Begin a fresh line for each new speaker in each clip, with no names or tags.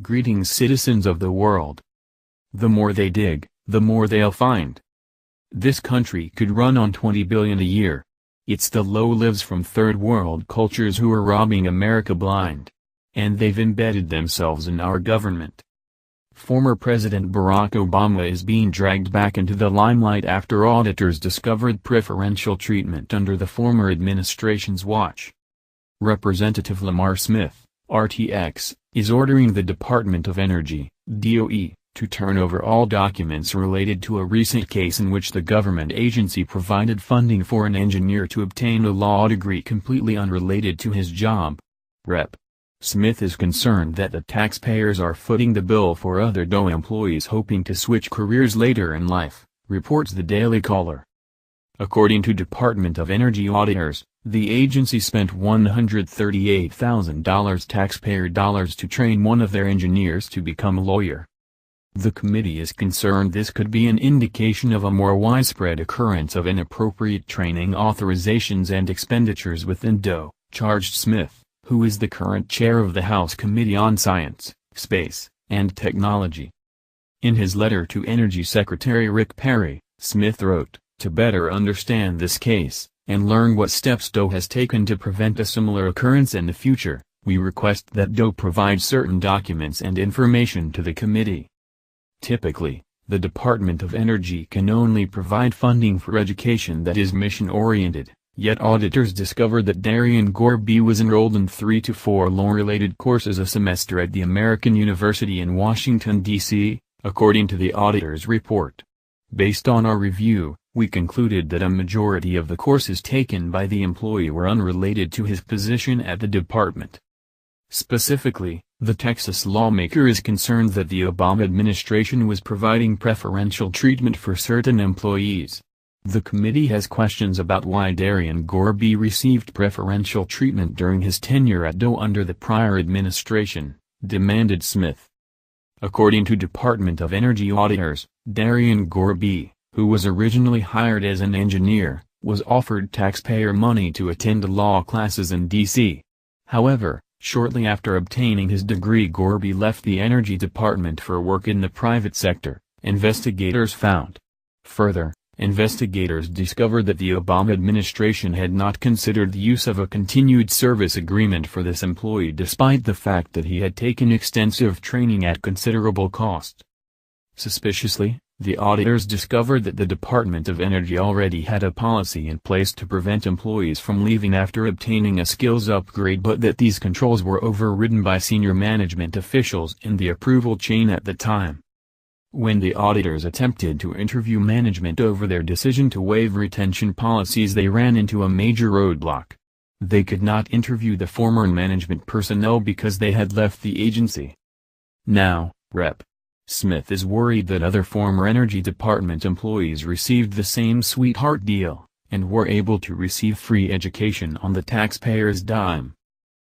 Greetings, citizens of the world. The more they dig, the more they'll find. This country could run on $20 billion a year. It's the low-lives from third-world cultures who are robbing America blind. And they've embedded themselves in our government. Former President Barack Obama is being dragged back into the limelight after auditors discovered preferential treatment under the former administration's watch. Representative Lamar Smith, RTX, is ordering the Department of Energy, DOE, to turn over all documents related to a recent case in which the government agency provided funding for an engineer to obtain a law degree completely unrelated to his job. Rep. Smith is concerned that the taxpayers are footing the bill for other DOE employees hoping to switch careers later in life, reports the Daily Caller. According to Department of Energy auditors, the agency spent $138,000 taxpayer dollars to train one of their engineers to become a lawyer. The committee is concerned this could be an indication of a more widespread occurrence of inappropriate training authorizations and expenditures within DOE, charged Smith, who is the current chair of the House Committee on Science, Space, and Technology. In his letter to Energy Secretary Rick Perry, Smith wrote, "To better understand this case, and learn what steps DOE has taken to prevent a similar occurrence in the future, we request that DOE provide certain documents and information to the committee." Typically, the Department of Energy can only provide funding for education that is mission-oriented. Yet auditors discovered that Darian Gorby was enrolled in 3 to 4 law-related courses a semester at the American University in Washington, D.C., according to the auditor's report. Based on our review, we concluded that a majority of the courses taken by the employee were unrelated to his position at the department. Specifically, the Texas lawmaker is concerned that the Obama administration was providing preferential treatment for certain employees. The committee has questions about why Darian Gorby received preferential treatment during his tenure at DOE under the prior administration, demanded Smith. According to Department of Energy auditors, Darian Gorby, who was originally hired as an engineer, was offered taxpayer money to attend law classes in D.C. However, shortly after obtaining his degree, Gorby left the Energy Department for work in the private sector, investigators found. Further, investigators discovered that the Obama administration had not considered the use of a continued service agreement for this employee despite the fact that he had taken extensive training at considerable cost. Suspiciously, the auditors discovered that the Department of Energy already had a policy in place to prevent employees from leaving after obtaining a skills upgrade, but that these controls were overridden by senior management officials in the approval chain at the time. When the auditors attempted to interview management over their decision to waive retention policies, they ran into a major roadblock. They could not interview the former management personnel because they had left the agency. Now, Rep. Smith is worried that other former Energy Department employees received the same sweetheart deal, and were able to receive free education on the taxpayer's dime.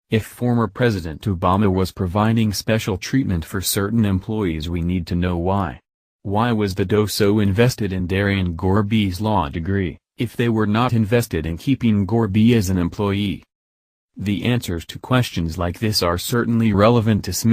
If former President Obama was providing special treatment for certain employees, we need to know why. Why was the DOE so invested in Darian Gorby's law degree, if they were not invested in keeping Gorby as an employee? The answers to questions like this are certainly relevant to Smith.